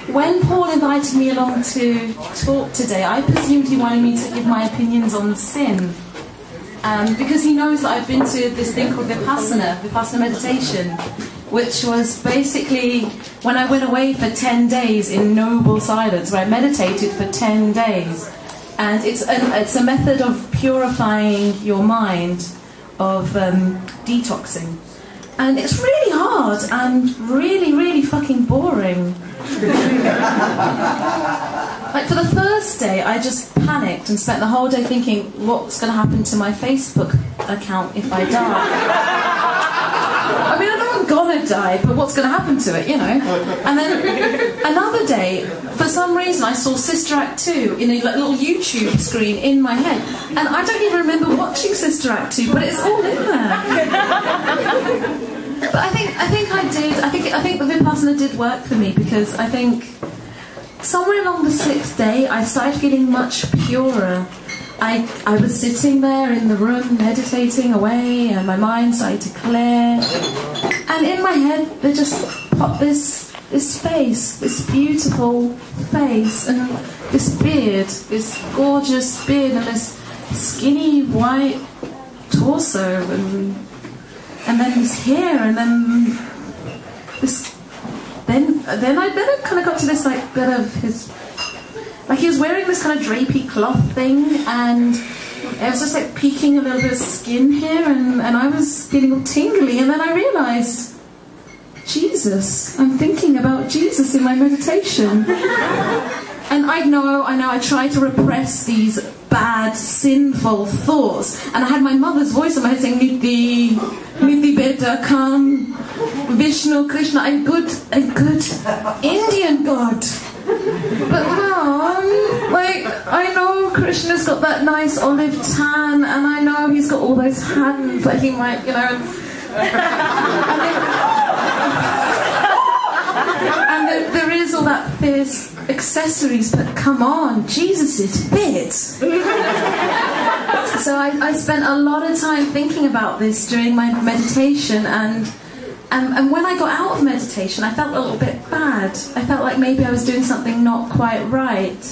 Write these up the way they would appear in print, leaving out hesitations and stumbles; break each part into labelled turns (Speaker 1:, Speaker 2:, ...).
Speaker 1: when Paul invited me along to talk today, I presumed he wanted me to give my opinions on sin. Because he knows that I've been to this thing called Vipassana meditation, which was basically when I went away for 10 days in noble silence, where I meditated for 10 days. And it's a method of purifying your mind, of detoxing. And it's really hard and really, really fucking boring. Like, for the first day, I just panicked and spent the whole day thinking, what's going to happen to my Facebook account if I die? I mean, I know I'm gonna die, but what's going to happen to it, you know? And then another day, for some reason, I saw Sister Act 2 in a little YouTube screen in my head. And I don't even remember watching Sister Act 2, but it's all in there. But I think I did. I think the Vipassana did work for me, because I think somewhere along the 6th day I started feeling much purer. I was sitting there in the room meditating away, and my mind started to clear. And in my head there just popped this face, this beautiful face, and this beard, this gorgeous beard, and this skinny white torso, and then his hair, and then this. Then I kind of got to this like bit of his, like he was wearing this kind of drapey cloth thing, and it was just like peeking a little bit of skin here, and I was feeling all tingly, and then I realised, Jesus, I'm thinking about Jesus in my meditation. And I know, I try to repress these bad, sinful thoughts. And I had my mother's voice in my head saying, Niti, Niti beta, come, Vishnu, Krishna, a good Indian god. But Mom, like, I know Krishna's got that nice olive tan, and I know he's got all those hands, like he might, you know. And there is all that fierce accessories, but come on, Jesus is fit. So I spent a lot of time thinking about this during my meditation, and when I got out of meditation, I felt a little bit bad. I felt like maybe I was doing something not quite right.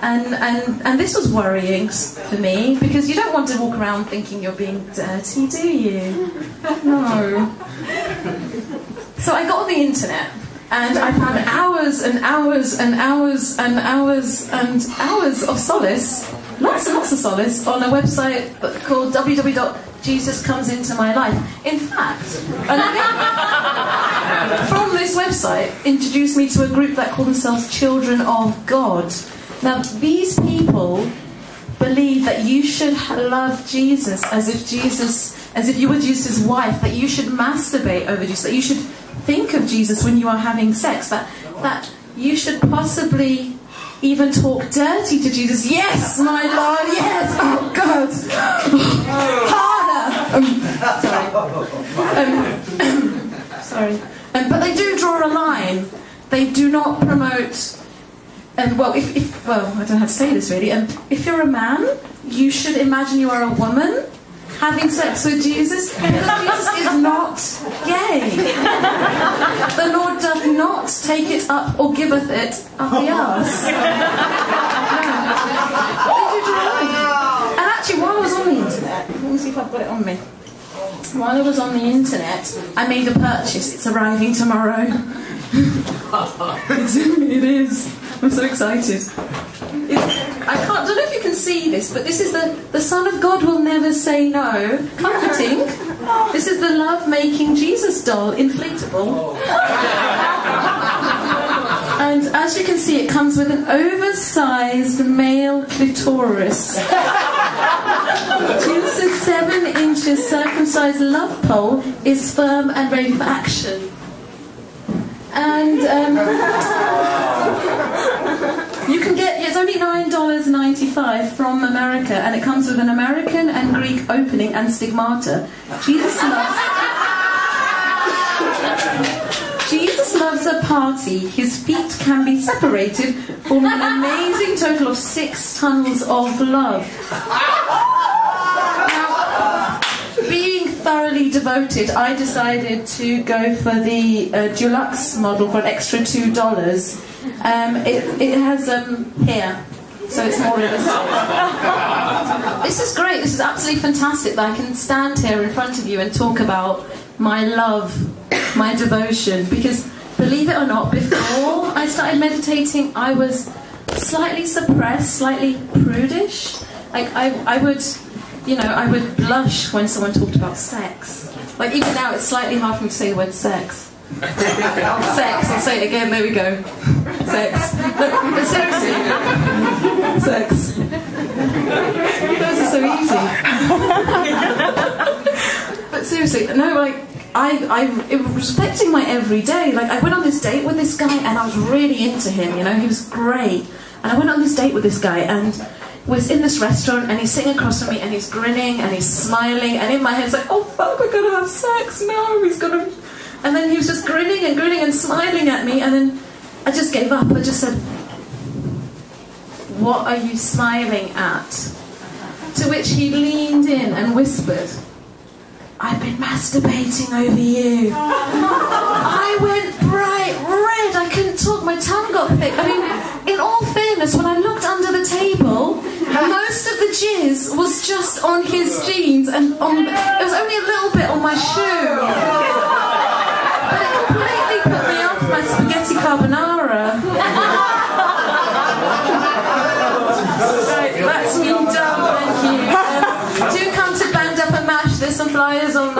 Speaker 1: And this was worrying for me, because you don't want to walk around thinking you're being dirty, do you? No. So I got on the internet, and I found hours and hours and hours and hours and hours of solace, lots and lots of solace, on a website called www.jesuscomesintomylife. In fact, from this website, introduced me to a group that call themselves Children of God. Now, these people believe that you should love Jesus as if you were Jesus' wife, that you should masturbate over Jesus, that you should think of Jesus when you are having sex, that you should possibly even talk dirty to Jesus. Yes, my Lord, yes, oh God, harder. Sorry. But they do draw a line. They do not promote. And well, I don't know how to say this really. If you're a man, you should imagine you are a woman having sex with Jesus, because Jesus is not gay. The Lord doth not take it up or giveth it up the arse. No. And actually, while I was on the internet, let me see if I've got it on me. While I was on the internet, I made a purchase. It's arriving tomorrow. It is. I'm so excited. I don't know if you can see this, but this is the Son of God will never say no. Comforting. This is the love-making Jesus doll, inflatable. And as you can see, it comes with an oversized male clitoris. Jesus' 7 inches circumcised love pole is firm and ready for action. And you can get, it's only $9.95 from America, and it comes with an American and Greek opening and stigmata. Jesus loves a party. His feet can be separated, forming an amazing total of 6 tunnels of love. Now, being thoroughly really devoted, I decided to go for the deluxe model for an extra $2. It has here, so it's more realistic. This is great. This is absolutely fantastic that I can stand here in front of you and talk about my love, my devotion, because believe it or not, before I started meditating, I was slightly suppressed, slightly prudish. Like I would blush when someone talked about sex. Like even now, it's slightly hard for me to say the word sex. Sex. I'll say it again. There we go. Sex. But seriously, sex. Those are so easy. But seriously, no, like it was affecting my everyday. Like I went on this date with this guy, and I was really into him. You know, he was great. And I went on this date with this guy, and was in this restaurant, and he's sitting across from me, and he's grinning, and he's smiling, and in my head it's like, oh fuck, we're gonna have sex, no, he's gonna... And then he was just grinning and smiling at me, and then I just gave up. I just said, what are you smiling at? To which he leaned in and whispered, I've been masturbating over you. I went bright red, I couldn't talk, my tongue got thick. I mean, in all fairness, when I looked under the table, most of the jizz was just on his jeans, and it was only a little bit on my shoe. But it completely put me off my spaghetti carbonara. Right, that's me done, thank you. Do come to Band Up and Mash, there's some flyers on